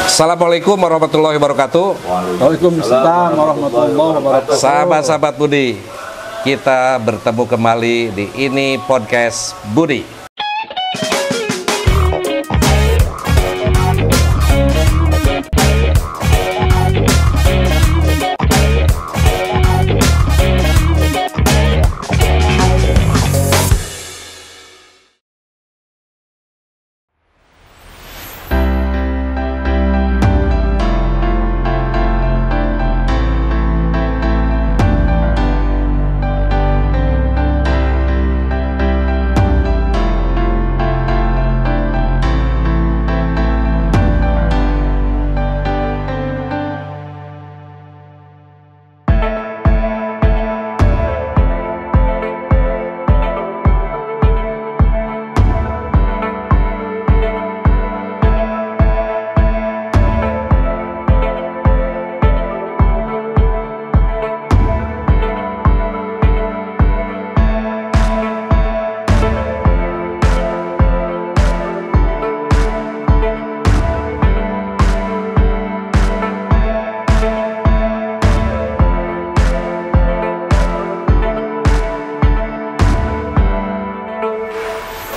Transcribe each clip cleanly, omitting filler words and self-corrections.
Assalamualaikum warahmatullahi wabarakatuh. Waalaikumsalam warahmatullahi wabarakatuh. Sahabat-sahabat Budi, kita bertemu kembali di Ini Podcast Budi.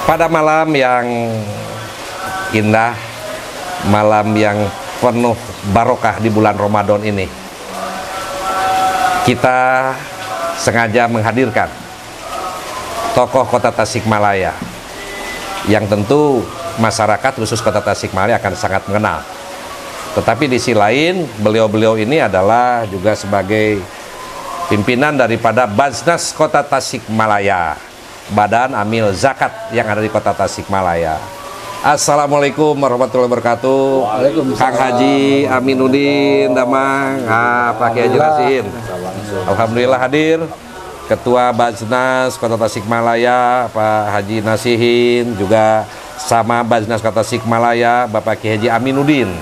Pada malam yang indah, malam yang penuh barokah di bulan Ramadan ini, kita sengaja menghadirkan tokoh Kota Tasikmalaya yang tentu masyarakat khusus Kota Tasikmalaya akan sangat mengenal. Tetapi di sisi lain, beliau-beliau ini adalah juga sebagai pimpinan daripada Basnas Kota Tasikmalaya, Badan Amil Zakat yang ada di Kota Tasikmalaya. Assalamualaikum warahmatullahi wabarakatuh. Kang Haji Aminuddin Damang, Pak Kiai Haji Nasihin. Alhamdulillah hadir Ketua Basnas Kota Tasikmalaya Pak Haji Nasihin, juga sama Basnas Kota Tasikmalaya Bapak Kiai Haji Aminuddin.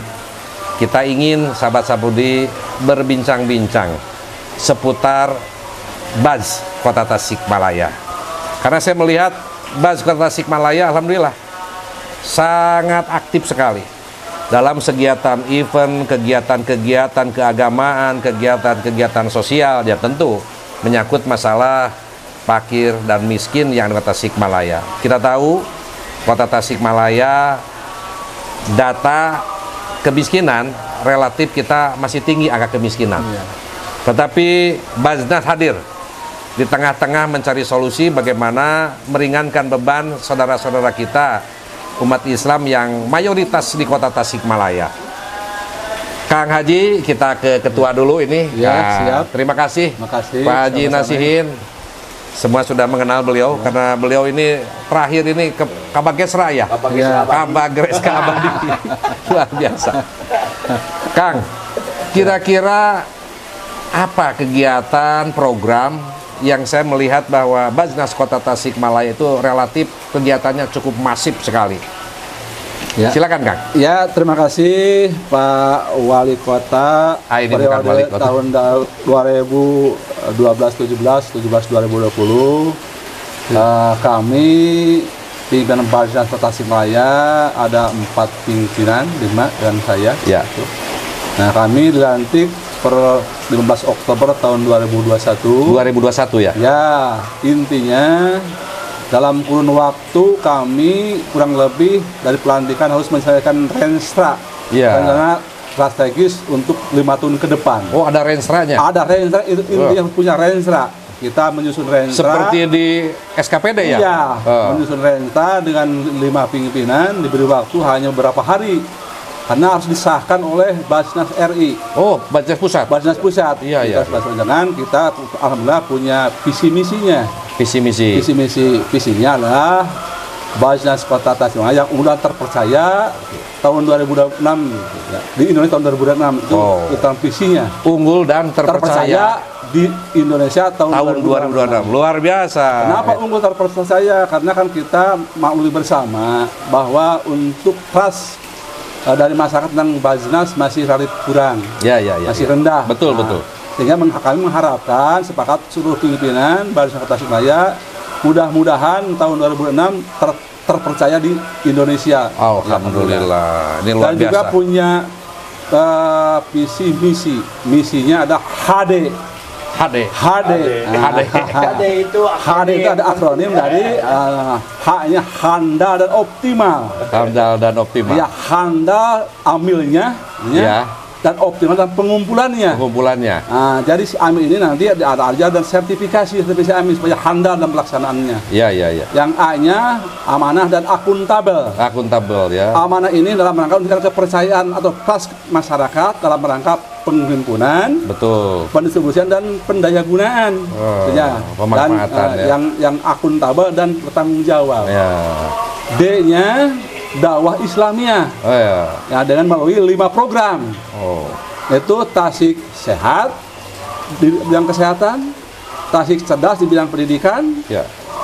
Kita ingin sahabat Budi berbincang-bincang seputar Baz Kota Tasikmalaya. Karena saya melihat Baz Kota Tasikmalaya alhamdulillah sangat aktif sekali dalam kegiatan event, kegiatan-kegiatan keagamaan, kegiatan-kegiatan sosial, ya tentu menyangkut masalah fakir dan miskin yang ada di Kota Tasikmalaya. Kita tahu Kota Tasikmalaya data kemiskinan relatif kita masih tinggi angka kemiskinan. Tetapi Basnas hadir di tengah-tengah mencari solusi bagaimana meringankan beban saudara-saudara kita umat Islam yang mayoritas di Kota Tasikmalaya. Kang Haji, kita ke ketua dulu ini. Ya, siap. Terima kasih. Makasih. Pak Haji Nasihin. Semua sudah mengenal beliau karena beliau ini terakhir ini ke Kabages Raya. Kabages Abadi. Luar biasa. Kang, kira-kira apa kegiatan program yang saya melihat bahwa Basnas Kota Tasikmalaya itu relatif kegiatannya cukup masif sekali. Ya. Silakan Kang. Ya, terima kasih Pak Wali Kota. Ini bukan Wali Kota. Tahun 2012-17, 17-2020 kami pimpinan Basnas Kota Tasikmalaya ada 4 pimpinan, 5 dan saya. Ya. Nah, kami dilantik per 15 Oktober tahun 2021. 2021 ya? Ya, intinya dalam kurun waktu kami kurang lebih dari pelantikan harus menyelesaikan renstra. Ya. Karena strategis untuk 5 tahun ke depan. Oh, ada rensranya? Ada renstra, itu intinya punya renstra. Kita menyusun renstra. Seperti di SKPD ya? Iya, menyusun renstra dengan 5 pimpinan, diberi waktu hanya beberapa hari. Karena harus disahkan oleh Basnas RI. Oh, Basnas Pusat? Basnas Pusat. Iya. Jangan kita alhamdulillah punya visi misinya. Visi misi. Visinya adalah Basnas Kota Tasikmalaya yang udah terpercaya tahun 2006 ya. Di Indonesia tahun 2006 itu tentang visinya. Unggul dan terpercaya di Indonesia tahun 2026. Luar biasa. Kenapa unggul terpercaya? Karena kan kita maklumi bersama bahwa untuk trust dari masyarakat tentang Basnas masih relatif kurang, masih rendah. Betul. Sehingga kami mengharapkan sepakat seluruh pimpinan Basnas Kota Tasikmalaya mudah-mudahan tahun 2006 terpercaya di Indonesia. Alhamdulillah. Ini luar biasa. Dan juga punya visi misi. Misinya ada HD. HD. HD itu ada akronim dari H-nya handal dan optimal. Handal dan optimal. Ya, handal amilnya, Ya. dan optimal dan pengumpulannya. Nah, jadi si amil ini nanti ada ajar dan sertifikasi amil supaya handal dan pelaksanaannya. Ya. Yang A-nya amanah dan akuntabel. Akuntabel ya. Amanah ini dalam rangka untuk kepercayaan atau trust masyarakat dalam rangka penghimpunan, Betul. pendistribusian dan pendayagunaan, pemanfaatan dan yang akuntabel dan bertanggung jawab. Ya. D-nya dakwah Islamiyah. Ya, dengan melalui 5 program. Yaitu Tasik Sehat di bidang kesehatan, Tasik Cerdas di bidang pendidikan,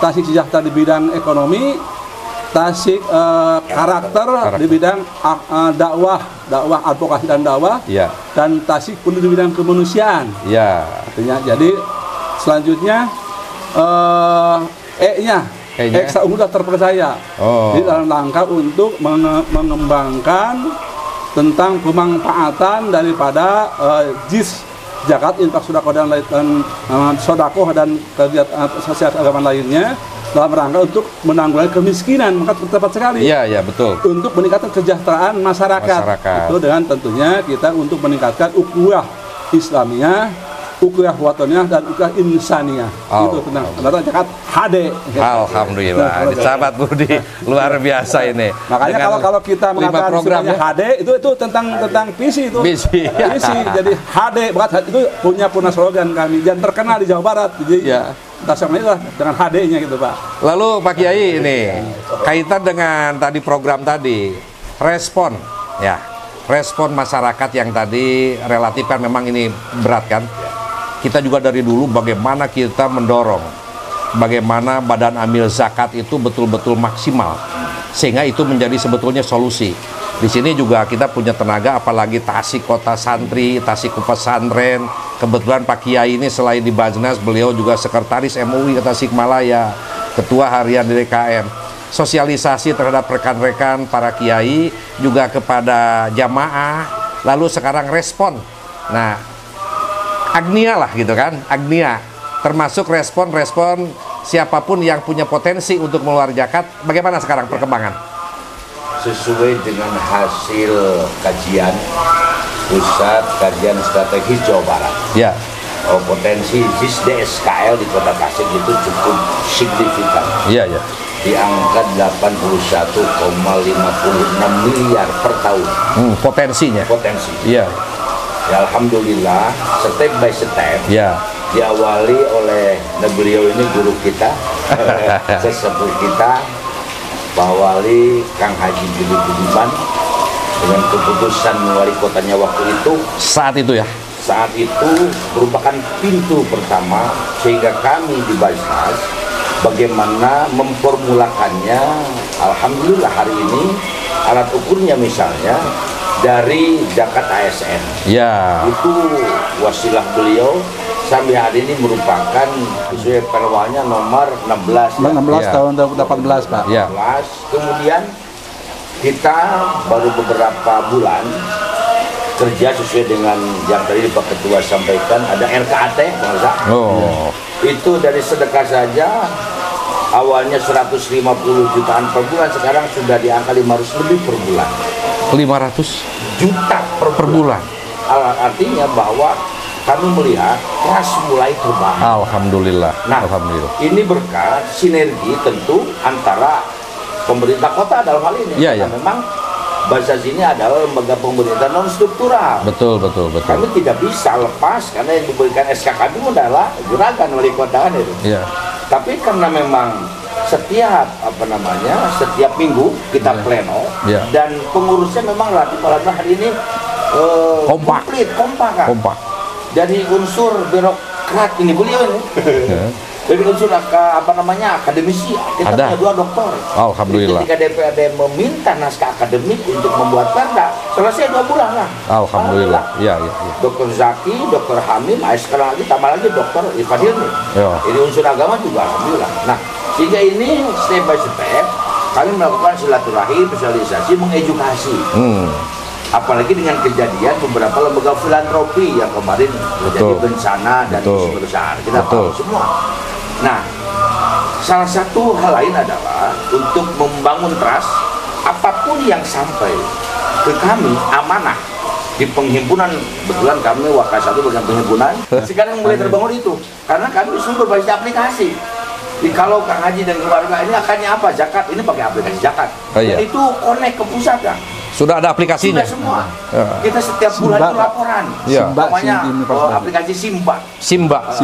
Tasik Sejahtera di bidang ekonomi, Tasik karakter di bidang dakwah advokasi dan dakwah, dan Tasik pun di bidang kemanusiaan. Artinya, jadi selanjutnya E-nya ekstra unggul dan terpercaya. Di dalam rangka untuk mengembangkan tentang pemanfaatan daripada JIS, zakat, infak, sedekah dan sodakoh dan kegiatan sosial agama lainnya dalam rangka untuk menanggulangi kemiskinan. Maka tepat sekali. Iya, betul. Untuk meningkatkan kesejahteraan masyarakat. Itu dengan tentunya kita untuk meningkatkan ukhuwah Islamiyah, ukhuwah wataniyah, dan ukhuwah insaniyah. Itu tentang zakat HD. Alhamdulillah. Sahabat Budi luar biasa ini. Makanya kalau kita mengatakan programnya HD itu tentang visi itu. Visi. Jadi HD itu punya slogan kami dan terkenal di Jawa Barat. Jadi dasarnya dengan HD-nya gitu, Pak. Lalu Pak Kiai ini kaitan dengan tadi program tadi, respon masyarakat yang tadi relatif kan memang ini berat kan. Kita juga dari dulu bagaimana kita mendorong bagaimana badan amil zakat itu betul-betul maksimal sehingga itu menjadi sebetulnya solusi. Di sini juga kita punya tenaga, apalagi Tasik Kota Santri, Tasik Pesantren. Kebetulan Pak Kiai ini selain di Bajnas, beliau juga sekretaris MUI Tasikmalaya, ketua harian DKM. Sosialisasi terhadap rekan-rekan para kiai, juga kepada jamaah, lalu sekarang respon. Nah, Agnia lah gitu kan, Agnia. Termasuk respon siapapun yang punya potensi untuk mengeluarkan zakat. Bagaimana sekarang perkembangan? Sesuai dengan hasil kajian Pusat Kajian Strategis Jawa Barat. Potensi JIS DSKL di Kota Tasik itu cukup signifikan. Di angka 81,56 miliar per tahun. Potensinya. Ya, alhamdulillah, step by step. Diawali oleh beliau ini guru kita, sesepuh kita, Pak Wali Kang Haji Juli Budiman, dengan keputusan wali kotanya waktu itu. Saat itu merupakan pintu pertama sehingga kami di Bajnas bagaimana memformulakannya. Alhamdulillah hari ini alat ukurnya misalnya dari zakat ASN. Itu wasilah beliau. Sampai hari ini merupakan sesuai perwalnya nomor 16 tahun 2018, Pak. 16. Kemudian kita baru beberapa bulan kerja sesuai dengan yang tadi Pak Ketua sampaikan, ada RKAT, itu dari sedekah saja awalnya 150 jutaan per bulan, sekarang sudah di angka 500 lebih per bulan. 500 juta per bulan. Artinya bahwa kami melihat trust mulai terbangun. Alhamdulillah. Alhamdulillah. Ini berkat sinergi tentu antara pemerintah kota dalam hal ini. Memang Bajnas ini adalah lembaga pemerintah non struktural. Betul. Kami tidak bisa lepas karena yang diberikan SK kami adalah juragan wali kota itu. Tapi karena memang setiap setiap minggu kita pleno dan pengurusnya memang relatif hari ini kompak. Dari unsur birokrat ini beliau ini, dari unsur akademisi, kita punya 2 doktor. Alhamdulillah. Ketika DPRD meminta naskah akademik untuk membuat perda, selesai 2 bulan lah. Alhamdulillah. Dokter Zaki, Dokter Hamim, sekarang lagi tambah lagi Dokter Ifadil nih. Ini unsur agama juga alhamdulillah. Nah, sehingga ini step by step kami melakukan silaturahim, sosialisasi, mengedukasi. apalagi dengan kejadian beberapa lembaga filantropi yang kemarin terjadi bencana dan isu besar, kita tahu semua. Nah, salah satu hal lain adalah untuk membangun trust, apapun yang sampai ke kami amanah di penghimpunan, kebetulan kami Wakasatu bagian penghimpunan, sekarang mulai terbangun itu, karena kami sumber berbasis aplikasi. Jadi kalau Kang Haji dan keluarga ini akannya apa? Zakat, ini pakai aplikasi zakat. Dan itu connect ke pusat, Kang. Sudah ada aplikasinya? Sudah semua. Kita setiap bulan itu laporan. Namanya aplikasi Simba.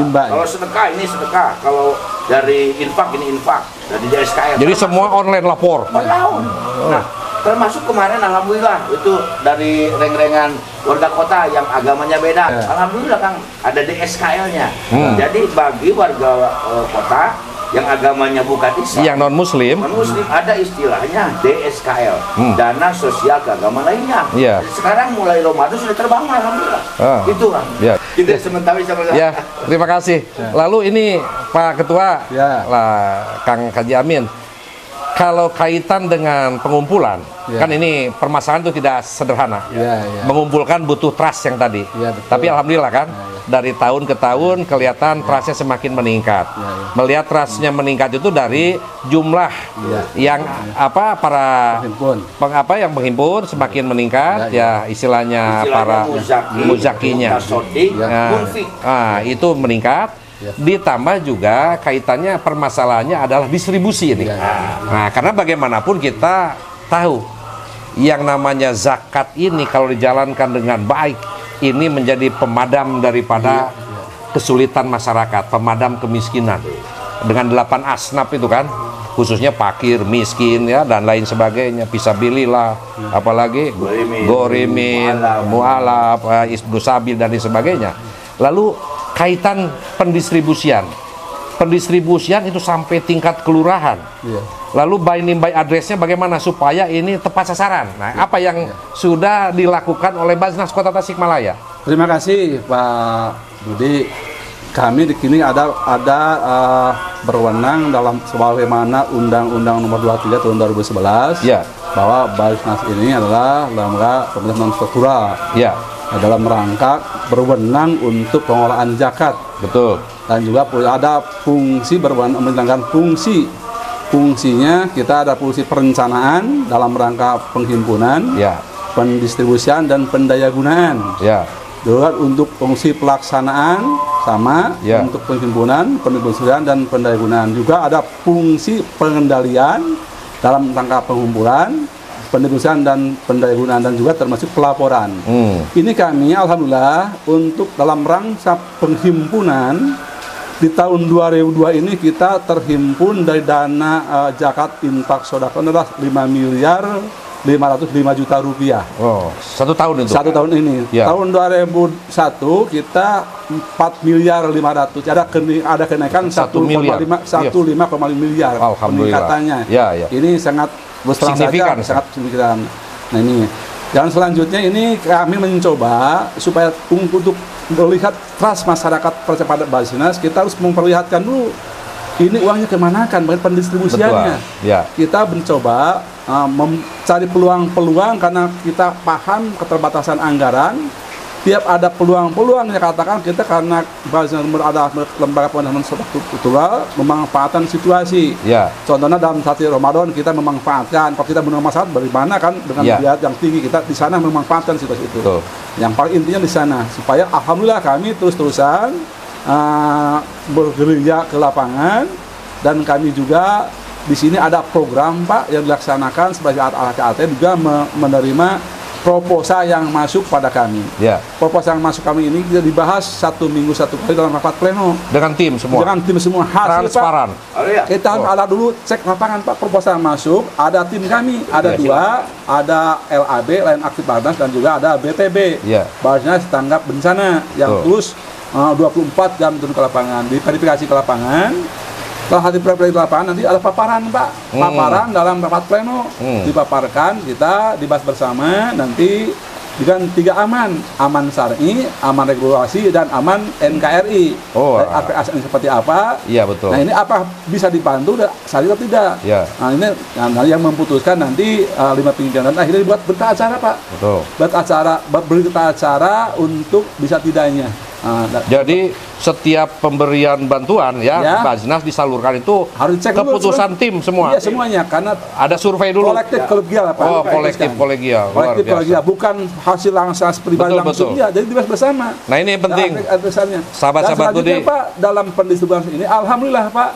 Kalau sedekah ini sedekah, kalau dari infak ini infak, dari DSKM. Jadi semua online lapor? Nah, termasuk kemarin alhamdulillah itu dari reng-rengan warga kota yang agamanya beda. Alhamdulillah Kang, ada DSKL-nya. Jadi bagi warga kota yang agamanya bukan Islam, yang non muslim ada istilahnya DSKL, dana sosial keagamaan lainnya. Sekarang mulai Ramadan sudah terbangun alhamdulillah. Itu Kang. Kita sementara sama-sama. Terima kasih. Lalu ini Pak Ketua, Kang Haji Amin, kalau kaitan dengan pengumpulan, kan ini permasalahan itu tidak sederhana. Mengumpulkan butuh trust yang tadi. Tapi alhamdulillah kan, dari tahun ke tahun kelihatan trustnya semakin meningkat. Melihat trustnya meningkat itu dari jumlah yang para yang menghimpun semakin meningkat, istilahnya para muzakinya. Itu meningkat. Ditambah juga kaitannya permasalahannya adalah distribusi ini. Nah, karena bagaimanapun kita tahu yang namanya zakat ini kalau dijalankan dengan baik, ini menjadi pemadam daripada kesulitan masyarakat, pemadam kemiskinan. Dengan 8 asnaf itu kan, khususnya fakir, miskin dan lain sebagainya, fisabilillah, apalagi gorimin, mu'alaf, isbnu sabil dan lain sebagainya. Lalu kaitan pendistribusian itu sampai tingkat kelurahan. Lalu by name by address-nya bagaimana supaya ini tepat sasaran. Nah, apa yang sudah dilakukan oleh Basnas Kota Tasikmalaya? Terima kasih Pak Budi. Kami di sini ada berwenang dalam sebagaimana Undang-Undang Nomor 23 Tahun 2011 bahwa Basnas ini adalah lembaga pemerintah non struktural. Dalam rangka berwenang untuk pengelolaan zakat. Betul. Dan juga ada fungsi berwenang menjalankan fungsinya kita ada fungsi perencanaan dalam rangka penghimpunan, pendistribusian dan pendayagunaan. Juga untuk fungsi pelaksanaan sama untuk penghimpunan, pendistribusian dan pendayagunaan. Juga ada fungsi pengendalian dalam rangka pengumpulan, pendistribusian dan pendayagunaan dan juga termasuk pelaporan. Ini kami alhamdulillah untuk dalam rangka penghimpunan di tahun 2002 ini kita terhimpun dari dana zakat infak sedekah adalah 5.505.000.000 rupiah. Satu tahun itu? Satu tahun ini. Tahun 2001 kita 4.500.000.000. Ada kenaikan 1,5 miliar peningkatannya. Ini sangat signifikan. Sangat signifikan. Nah ini. Dan selanjutnya ini kami mencoba supaya untuk melihat trust masyarakat percepatan Basnas, kita harus memperlihatkan dulu ini uangnya kemana kan, pendistribusiannya. Kita mencoba mencari peluang-peluang karena kita paham keterbatasan anggaran. Tiap ada peluang-peluang yang katakan kita karena ada lembaga pendanaan struktural memanfaatkan situasi. Contohnya dalam satu Ramadan kita memanfaatkan, kalau kita menerima masalah bagaimana kan dengan biaya yang tinggi, kita di sana memanfaatkan situasi itu. Yang paling intinya di sana supaya alhamdulillah kami terus-terusan bergerilya ke lapangan dan kami juga di sini ada program Pak yang dilaksanakan sebagai ALT juga menerima proposal yang masuk pada kami. Proposal yang masuk kami ini kita dibahas 1 minggu 1 kali dalam rapat pleno dengan tim semua. Hasil transparan. Pak, kita ada dulu cek lapangan Pak, proposal yang masuk, ada tim kami, ada 2, ada LAB lain aktif Basnas dan juga ada BTB. Basnas tanggap bencana yang terus 24 jam turun ke lapangan, diverifikasi ke lapangan. Kalau hati di lapangan nanti ada paparan Pak, paparan dalam rapat pleno dipaparkan, kita dibahas bersama, nanti dengan 3 aman, aman syar'i, aman regulasi, dan aman NKRI. Aspek asli seperti apa? Iya, betul. Nah, ini apa bisa dibantu syar'i atau tidak? Ya. Nah, ini yang memutuskan nanti 5 pimpinan, dan akhirnya dibuat berita acara, Pak. Betul. Berita acara untuk bisa tidaknya. Jadi setiap pemberian bantuan ya, Basnas disalurkan itu harus cek keputusan dulu, tim semua. Iya, semuanya, karena ada survei dulu. Kolektif kolegial, Pak. Kolektif kolegial. Kolektif kolegial, bukan hasil langsung pribadi langsung. Iya, jadi dibahas bersama. Nah, ini yang penting. Sahabat-sahabat Budi, Pak, dalam pendistribusian ini alhamdulillah, Pak,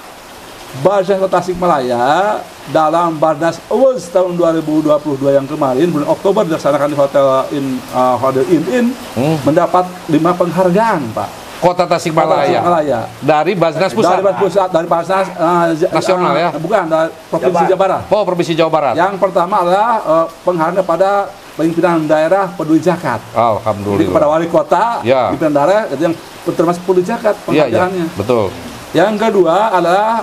Basnas Kota Tasikmalaya dalam Basnas Awards tahun 2022 yang kemarin bulan Oktober dilaksanakan di Hotel In mendapat 5 penghargaan, Pak. Kota Tasikmalaya. Dari Basnas Pusat. Dari Basnas nasional ya. Bukan, dari Provinsi Jawa Barat. Oh, Provinsi Jawa Barat. Yang pertama adalah penghargaan kepada pimpinan daerah peduli zakat. Alhamdulillah. Jadi kepada wali kota, pimpinan daerah itu yang termasuk peduli zakat penghargaannya. Ya, betul. Yang kedua adalah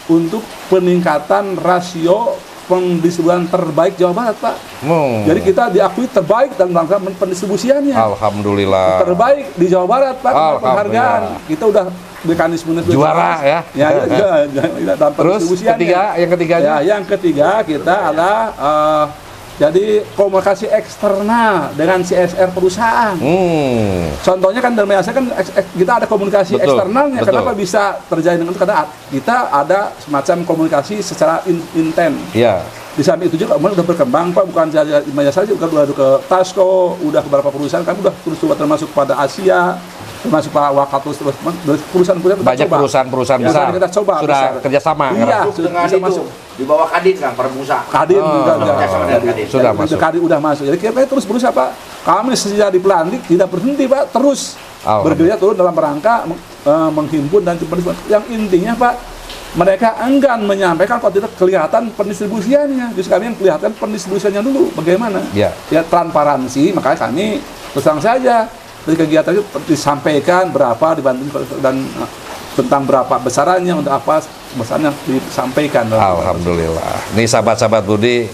untuk peningkatan rasio pendistribusian terbaik Jawa Barat, Pak. Jadi kita diakui terbaik dalam rangka pendistribusiannya. Alhamdulillah. Terbaik di Jawa Barat, Pak. Penghargaan. Kita udah mekanisme juara ya. Dalam terus yang ketiganya? Yang ketiga kita adalah jadi komunikasi eksternal dengan CSR perusahaan. Contohnya kan dalam biasa kan kita ada komunikasi eksternalnya. Kenapa bisa terjadi dengan itu? Karena kita ada semacam komunikasi secara intens. Iya. Di samping itu juga udah berkembang, Pak, bukan saja saja, juga udah ke Tasco, udah ke beberapa perusahaan, kami udah terus termasuk pada Asia, termasuk Pak Wakatus, terus perusahaan-perusahaan banyak perusahaan-perusahaan besar kita coba sudah kerjasama. Iya, bisa masuk di bawah Kadin kan, Permusa. Kadin sudah masuk. Kadin udah masuk. Jadi kita terus berusaha, Pak. Kami sejak di Pelantik tidak berhenti, Pak, terus bergerak turun dalam rangka menghimpun dan yang intinya, Pak, mereka enggan menyampaikan kalau tidak kelihatan pendistribusiannya. Justru kami yang kelihatan pendistribusiannya dulu bagaimana. Ya transparansi, makanya kami terus terang saja dari kegiatan itu disampaikan berapa dibantu dan tentang berapa besarannya, untuk apa besarnya disampaikan. Alhamdulillah. Ini sahabat-sahabat Budi,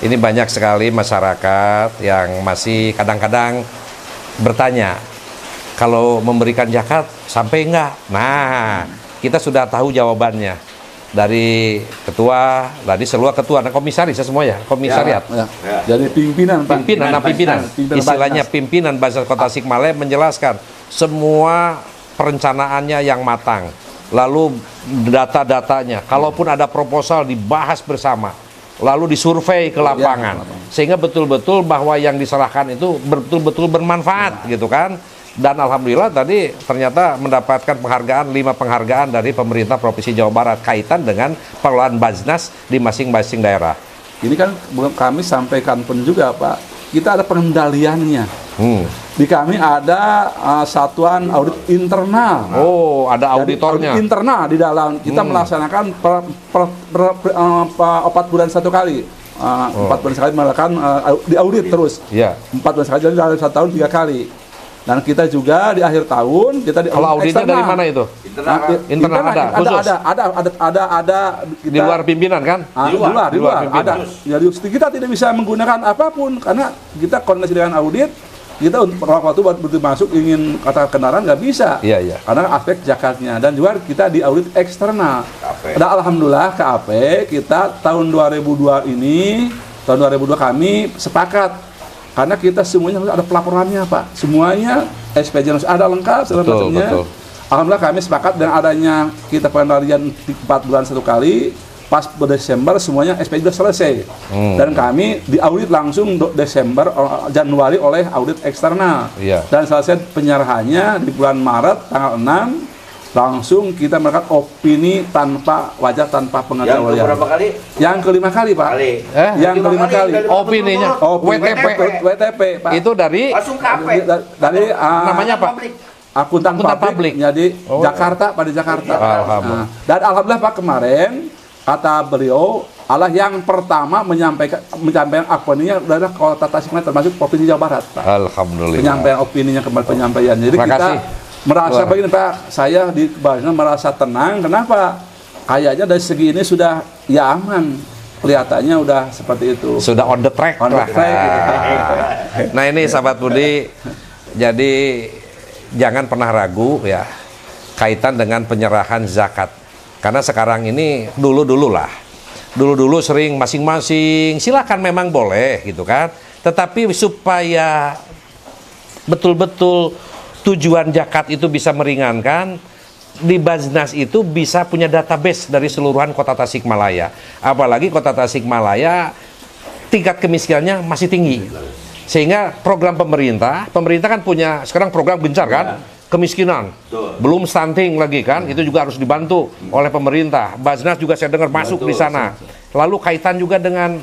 ini banyak sekali masyarakat yang masih kadang-kadang bertanya, kalau memberikan zakat sampai enggak? Nah, kita sudah tahu jawabannya dari ketua, tadi seluruh ketua dan komisaris semua ya, komisariat. Jadi pimpinan. Istilahnya pimpinan Basnas Kota Tasikmalaya menjelaskan semua perencanaannya yang matang, lalu data-datanya, kalaupun ada proposal dibahas bersama, lalu disurvei ke lapangan, sehingga betul-betul bahwa yang diserahkan itu betul-betul bermanfaat gitu kan. Dan alhamdulillah tadi ternyata mendapatkan penghargaan, 5 penghargaan dari pemerintah Provinsi Jawa Barat kaitan dengan pengelolaan Basnas di masing-masing daerah. Ini kan kami sampaikan pun juga, Pak, kita ada pengendaliannya. Di kami ada satuan audit internal. Oh, ada auditornya. Audit internal di dalam kita melaksanakan 4 bulan 1 kali. 4 bulan sekali melakukan diaudit terus. 4 bulan sekali, jadi dalam 1 tahun 3 kali. Dan kita juga di akhir tahun kita kalau auditnya dari mana itu? Internal ada khusus. Ada kita, di luar pimpinan kan? Di luar ada. Jadi kita tidak bisa menggunakan apapun karena kita koordinasi dengan audit. Kita untuk waktu begitu masuk ingin kata kendaraan nggak bisa. Karena aspek zakatnya, dan juga kita di audit eksternal. Dan alhamdulillah KAP kita tahun 2002 ini, tahun 2002 kami sepakat. Karena kita semuanya harus ada pelaporannya, Pak. Semuanya SPJ harus ada lengkap segala macamnya. Alhamdulillah kami sepakat dengan adanya kita pengendalian 4 bulan 1 kali. Pas Desember semuanya SPJ sudah selesai. Dan kami diaudit langsung Januari oleh audit eksternal. Dan selesai penyerahannya di bulan Maret tanggal 6. Langsung kita melakukan opini tanpa wajah, tanpa pengetahuan. Yang berapa kali? Yang kelima kali, Pak. Yang kelima kali. Opininya WTP, Pak. Itu dari langsung KAP. Dari namanya apa? Akuntan publik. Jadi Jakarta, pada Jakarta. Dan alhamdulillah, Pak, kemarin kata beliau Allah yang pertama menyampaikan opininya adalah Kota Tasikmalaya termasuk Provinsi Jawa Barat, Pak. Alhamdulillah. Penyampaian opininya kembali penyampaian. Jadi kita merasa begini, Pak, saya di Basnas merasa tenang. Kenapa? Kayaknya dari segi ini sudah aman. kelihatannya udah seperti itu. Sudah on the track. On the track. Nah ini sahabat Budi, jadi jangan pernah ragu ya kaitan dengan penyerahan zakat. Karena sekarang ini dulu sering masing-masing silakan memang boleh gitu kan. Tetapi supaya betul-betul tujuan zakat itu bisa meringankan, di Baznas itu bisa punya database dari seluruhan kota Tasikmalaya. Apalagi kota Tasikmalaya tingkat kemiskinannya masih tinggi. Sehingga program pemerintah kan punya sekarang program gencar kan, kemiskinan. Belum stunting lagi kan, itu juga harus dibantu oleh pemerintah. Baznas juga saya dengar masuk di sana. Lalu kaitan juga dengan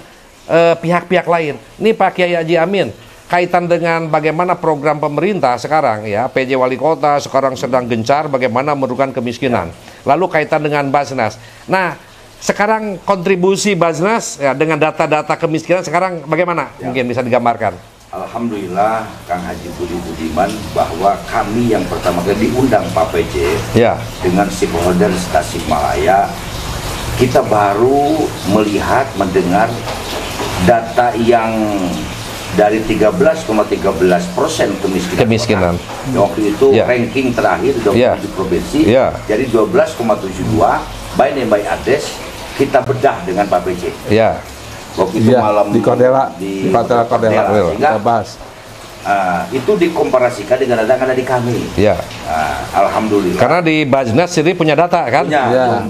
pihak-pihak lain. Ini Pak Kiai Haji Amin, kaitan dengan bagaimana program pemerintah sekarang ya, PJ Wali Kota sekarang sedang gencar bagaimana menurunkan kemiskinan. Lalu kaitan dengan Baznas. Nah, sekarang kontribusi Baznas ya, dengan data-data kemiskinan sekarang bagaimana? Mungkin bisa digambarkan. Alhamdulillah Kang Haji Budi Budiman, bahwa kami yang pertama kali diundang Pak PJ dengan stakeholder Tasikmalaya, kita baru melihat mendengar data yang dari 13,13% kemiskinan. Waktu itu ranking terakhir di provinsi, jadi 12,72 by address kita bedah dengan Pak PJ. Waktu itu malam di Cordela, di Cordela, sehingga itu dikomparasikan dengan data yang ada di kami. Alhamdulillah. Karena di Baznas sendiri punya data kan?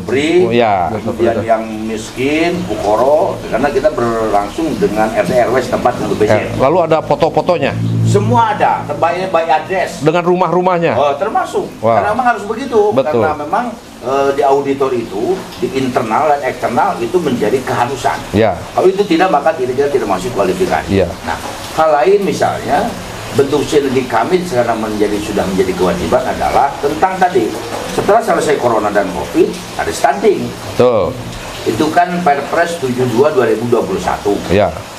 Kemudian yang miskin, Bukoro, karena kita berlangsung dengan RT RW setempat untuk BCN. Lalu ada foto-fotonya? Semua ada, by address. Dengan rumah-rumahnya? Termasuk. Karena memang harus begitu. Betul. Karena memang di auditor itu, di internal dan eksternal itu menjadi keharusan. Kalau itu tidak, maka kita tidak masuk kualifikasi. Nah, hal lain misalnya bentuk sinergi kami sekarang sudah menjadi kewajiban adalah tentang tadi, setelah selesai corona dan covid ada stunting. Itu kan Perpres 72 2021.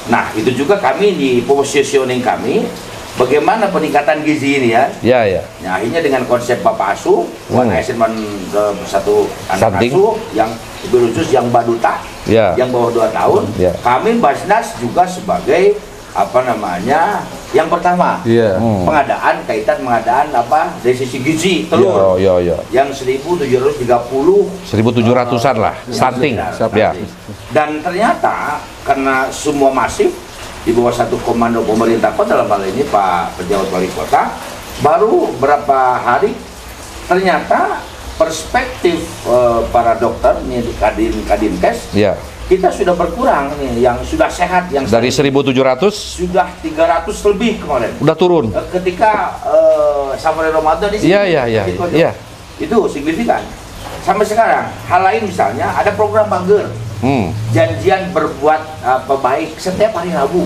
Nah, itu juga kami di positioning kami bagaimana peningkatan gizi ini ya. Nah, akhirnya dengan konsep Bapak Asuh, One ASN satu anak asuh yang lebih khusus yang baduta, yang bawah 2 tahun. Kami Baznas juga sebagai yang pertama pengadaan dari sisi gizi telur yang 1700-an lah stunting. Dan ternyata karena semua masif di bawah satu komando pemerintah kota, dalam hal ini Pak Pejabat Wali Kota, baru berapa hari ternyata perspektif para dokter ini di Kadinkes, kita sudah berkurang nih, yang sudah sehat yang dari 1.700 sudah 300 lebih kemarin. Udah turun. Ketika sampai Ramadan di sini. Itu signifikan. Sampai sekarang, hal lain misalnya ada program Bager. Janjian berbuat baik setiap hari Rabu.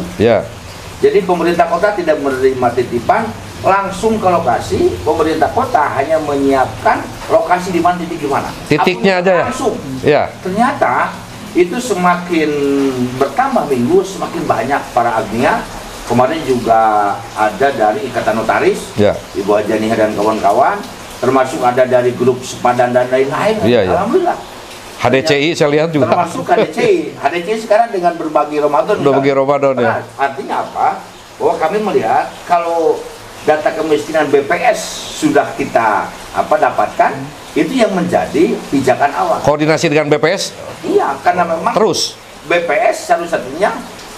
Jadi pemerintah kota tidak menerima titipan langsung ke lokasi. Pemerintah kota hanya menyiapkan lokasi di mana, titik gimana. Titiknya aja langsung. Ternyata itu semakin bertambah minggu, semakin banyak para agnia. Kemarin juga ada dari Ikatan Notaris, Ibu Ajaniha dan kawan-kawan, termasuk ada dari grup Sepadan dan lain-lain. Alhamdulillah. HDCI saya lihat juga. Termasuk HDCI sekarang dengan berbagi Ramadan. Artinya apa? Bahwa kami melihat kalau data kemiskinan BPS sudah kita dapatkan, itu yang menjadi pijakan awal. Koordinasi dengan BPS? Iya, karena memang terus BPS satu-satunya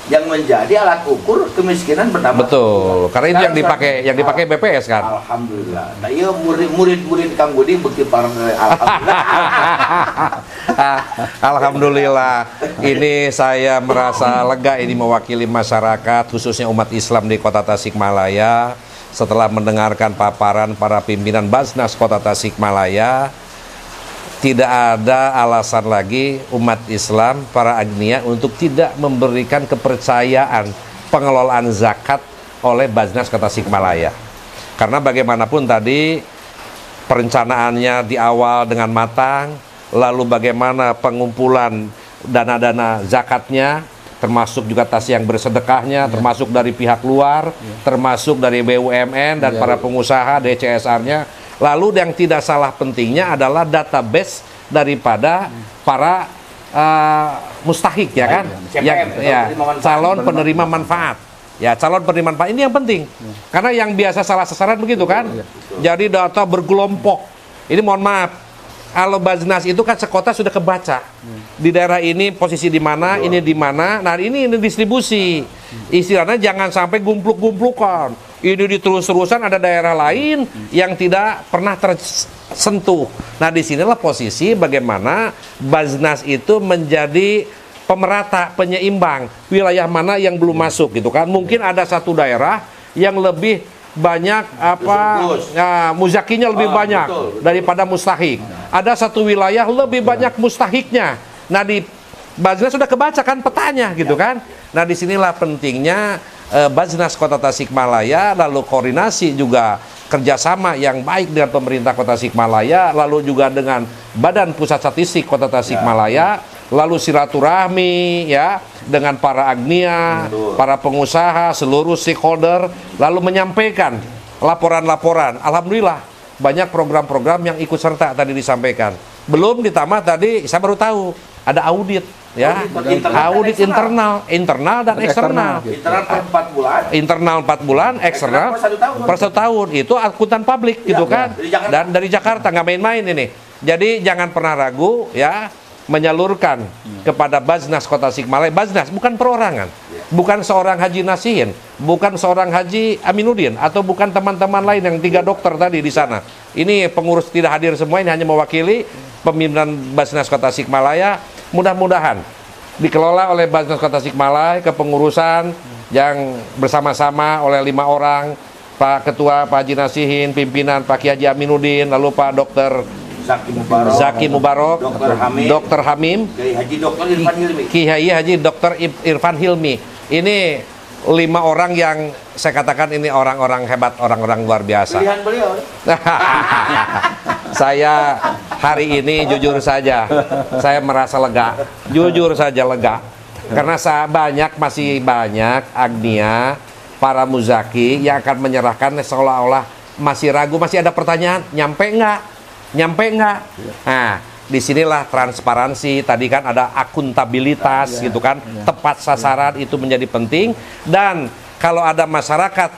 yang menjadi alat ukur kemiskinan bernama. Betul, karena itu yang dipakai BPS kan. Alhamdulillah. Nah, iya murid-murid Kang Budi begitu alhamdulillah. Alhamdulillah. Ini saya merasa lega ini mewakili masyarakat khususnya umat Islam di Kota Tasikmalaya setelah mendengarkan paparan para pimpinan Baznas Kota Tasikmalaya. Tidak ada alasan lagi umat Islam, para agnia untuk tidak memberikan kepercayaan pengelolaan zakat oleh Baznas Kota Tasikmalaya. Karena bagaimanapun tadi perencanaannya di awal dengan matang, lalu bagaimana pengumpulan dana-dana zakatnya, termasuk juga tas yang bersedekahnya, termasuk dari pihak luar, termasuk dari BUMN dan para pengusaha DCSR-nya. Lalu yang tidak salah pentingnya adalah database daripada para mustahik ya kan, calon penerima manfaat. Ya, calon penerima manfaat ini yang penting. Karena yang biasa salah sasaran begitu kan. Jadi data bergelompok. Ini mohon maaf. Kalau Baznas itu kan sekota sudah kebaca. Di daerah ini posisi di mana, ini di mana. Nah, ini distribusi. Istilahnya jangan sampai gumpluk-gumplukan. Ini diterus-terusan ada daerah lain yang tidak pernah tersentuh. Nah, disinilah posisi bagaimana Baznas itu menjadi pemerata, penyeimbang wilayah mana yang belum masuk gitu kan. Mungkin ada satu daerah yang lebih banyak muzakinya lebih banyak daripada mustahik. Ada satu wilayah lebih banyak mustahiknya. Nah, di Baznas sudah kebaca kan petanya gitu kan. Nah, disinilah pentingnya Baznas Kota Tasikmalaya, lalu koordinasi juga kerjasama yang baik dengan pemerintah Kota Tasikmalaya, lalu juga dengan Badan Pusat Statistik Kota Tasikmalaya, lalu silaturahmi ya dengan para agnia, para pengusaha, seluruh stakeholder, lalu menyampaikan laporan-laporan. Alhamdulillah banyak program-program yang ikut serta tadi disampaikan. Belum ditambah tadi saya baru tahu ada audit ya, audit internal dan eksternal. Internal per 4 bulan. Internal 4 bulan, eksternal per 1 tahun. Itu akuntan publik gitu kan. Dan dari Jakarta nggak main-main ini. Jadi jangan pernah ragu ya menyalurkan kepada Baznas Kota Tasikmalaya. Baznas bukan perorangan, bukan seorang Haji Nasihin, bukan seorang Haji Aminuddin, atau bukan teman-teman lain yang 3 dokter tadi di sana. Ini pengurus tidak hadir semua, ini hanya mewakili pimpinan Baznas Kota Tasikmalaya. Mudah-mudahan dikelola oleh Baznas Kota Tasikmalaya, kepengurusan yang bersama-sama oleh 5 orang, Pak Ketua Pak Haji Nasihin, pimpinan Pak Kiai Haji Aminuddin, lalu Pak Dokter Zaki Mubarok, Dr. Hamim, Kiai Haji Dr. Irfan Hilmi. Ini 5 orang yang saya katakan ini orang-orang hebat, orang-orang luar biasa. Pilihan beliau. Saya hari ini jujur saja, saya merasa lega, jujur saja lega. Karena masih banyak agnia, para muzaki yang akan menyerahkan seolah-olah masih ragu, masih ada pertanyaan, nyampe nggak? Nah, disinilah transparansi, tadi kan ada akuntabilitas gitu kan, tepat sasaran itu menjadi penting. Dan kalau ada masyarakat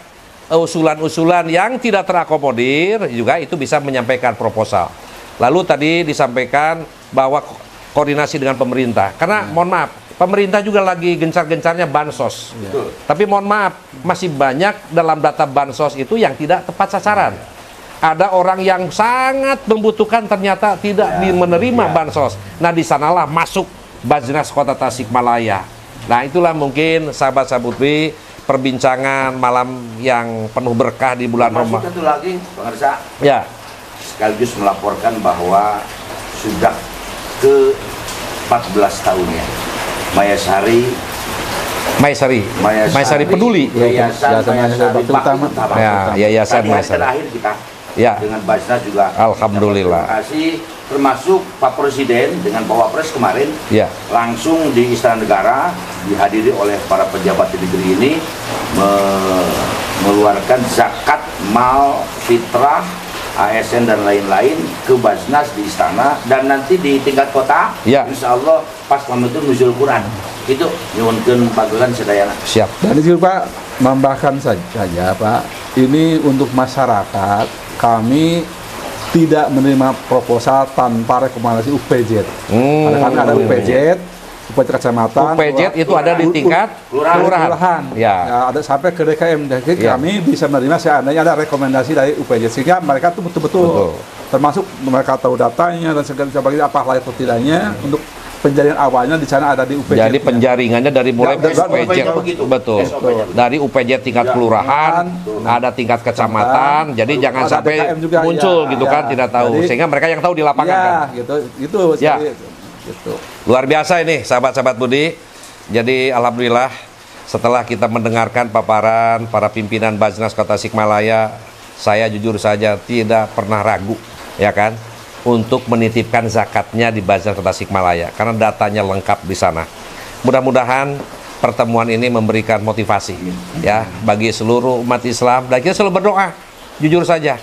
usulan-usulan yang tidak terakomodir juga itu bisa menyampaikan proposal. Lalu tadi disampaikan bahwa koordinasi dengan pemerintah, karena mohon maaf, pemerintah juga lagi gencar-gencarnya bansos. Tapi mohon maaf, masih banyak dalam data bansos itu yang tidak tepat sasaran. Ada orang yang sangat membutuhkan ternyata tidak menerima bansos. Nah, di sanalah masuk Baznas Kota Tasikmalaya. Nah, itulah mungkin sahabat-sahabat Putri perbincangan malam yang penuh berkah di bulan Ramadan. Satu lagi, Pak Arsa. Ya. Sekaligus melaporkan bahwa sudah ke 14 tahunnya Mayasari Peduli. Yayasan Mayasari Bakti. Ya, Yayasan Mayasari. Terakhir kita dengan Baznas juga. Alhamdulillah. Terima kasih, termasuk Pak Presiden dengan Pak Wapres kemarin langsung di Istana Negara dihadiri oleh para pejabat di negeri ini mengeluarkan zakat mal fitrah ASN dan lain-lain ke Baznas di istana, dan nanti di tingkat kota insya Allah pas itu nuzul Quran itu nyuwunkeun pagelan sedayana. Siap. Dan itu Pak, menambahkan saja Pak, ini untuk masyarakat, kami tidak menerima proposal tanpa rekomendasi UPJ. Karena kami ada UPJ kecamatan. UPJ itu ada di tingkat kelurahan. Ya, ada sampai ke DKM. Jadi kami bisa menerima seandainya ada rekomendasi dari UPJ, sehingga mereka tuh betul-betul termasuk mereka tahu datanya dan segala sebagainya, apa layak atau tidaknya untuk penjaringan awalnya di sana ada di UPJ. Jadi penjaringannya dari mulai UPJ, betul. Dari UPJ tingkat kelurahan, ada tingkat kecamatan. Jadi jangan sampai muncul gitu kan, tidak tahu. Sehingga mereka yang tahu di lapangan kan. Gitu. Luar biasa ini sahabat-sahabat Budi. Jadi alhamdulillah setelah kita mendengarkan paparan para pimpinan Baznas Kota Tasikmalaya, saya jujur saja tidak pernah ragu ya kan untuk menitipkan zakatnya di Baznas Kota Tasikmalaya karena datanya lengkap di sana. Mudah-mudahan pertemuan ini memberikan motivasi ya bagi seluruh umat Islam, dan kita selalu berdoa. Jujur saja,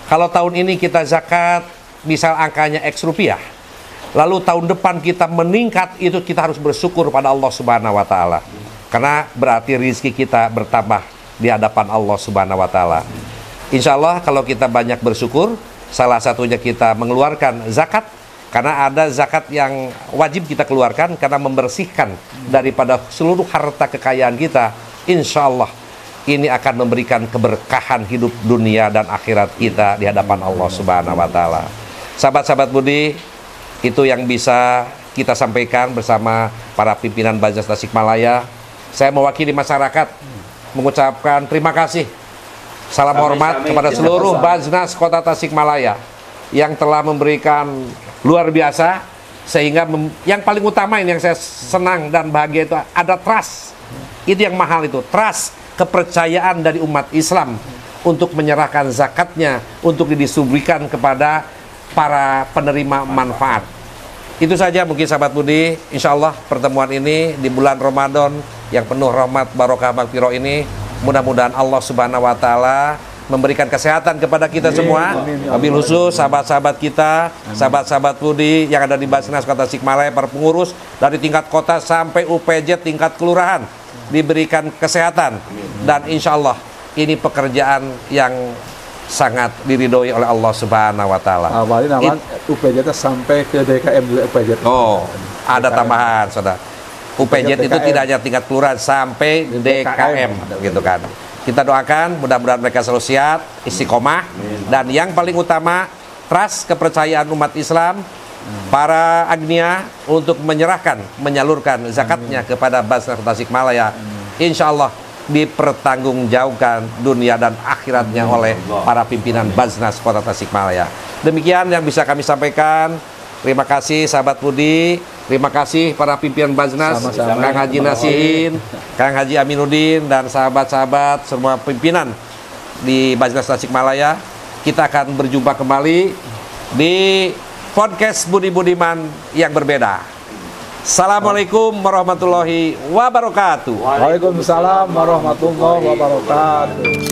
kalau tahun ini kita zakat misal angkanya X rupiah, lalu tahun depan kita meningkat, itu kita harus bersyukur pada Allah Subhanahu wa Ta'ala, karena berarti rizki kita bertambah di hadapan Allah Subhanahu wa Ta'ala. Insya Allah kalau kita banyak bersyukur, salah satunya kita mengeluarkan zakat, karena ada zakat yang wajib kita keluarkan karena membersihkan daripada seluruh harta kekayaan kita. Insya Allah ini akan memberikan keberkahan hidup dunia dan akhirat kita di hadapan Allah Subhanahu wa Ta'ala. Sahabat-sahabat budi, itu yang bisa kita sampaikan bersama para pimpinan Bajnas Tasikmalaya. Saya mewakili masyarakat mengucapkan terima kasih, salam hormat kepada seluruh Bajnas Kota Tasikmalaya yang telah memberikan luar biasa, sehingga yang paling utama ini yang saya senang dan bahagia itu ada trust. Itu yang mahal, itu trust, kepercayaan dari umat Islam untuk menyerahkan zakatnya untuk didistribusikan kepada para penerima manfaat. Itu saja mungkin sahabat budi. Insya Allah pertemuan ini di bulan Ramadan yang penuh rahmat, barokah, magfirah ini, mudah-mudahan Allah Subhanahu wa Ta'ala memberikan kesehatan kepada kita semua. Wabil khusus sahabat-sahabat kita, sahabat-sahabat budi yang ada di Bajnas Kota Tasikmalaya, para pengurus dari tingkat kota sampai UPJ tingkat kelurahan diberikan kesehatan, dan insya Allah ini pekerjaan yang sangat diridhoi oleh Allah Subhanahu wa Ta'ala. Awalnya UPJ sampai ke DKM juga UPJ. Oh, ada tambahan, saudara. UPJ itu tidak hanya tingkat kelurahan, sampai DKM, gitu kan. Kita doakan mudah-mudahan mereka selalu sehat, istiqomah, dan yang paling utama trust, kepercayaan umat Islam, para agnia untuk menyalurkan zakatnya kepada Bajnas Tasikmalaya. Insya Allah dipertanggungjawabkan dunia dan akhiratnya oleh para pimpinan Bajnas Kota Tasikmalaya. Demikian yang bisa kami sampaikan. Terima kasih sahabat budi, terima kasih para pimpinan Bajnas, Kang Haji Nasihin, Kang Haji Aminuddin, dan sahabat-sahabat semua pimpinan di Bajnas Tasikmalaya. Kita akan berjumpa kembali di podcast Budi Budiman yang berbeda. Assalamualaikum warahmatullahi wabarakatuh. Waalaikumsalam warahmatullahi wabarakatuh.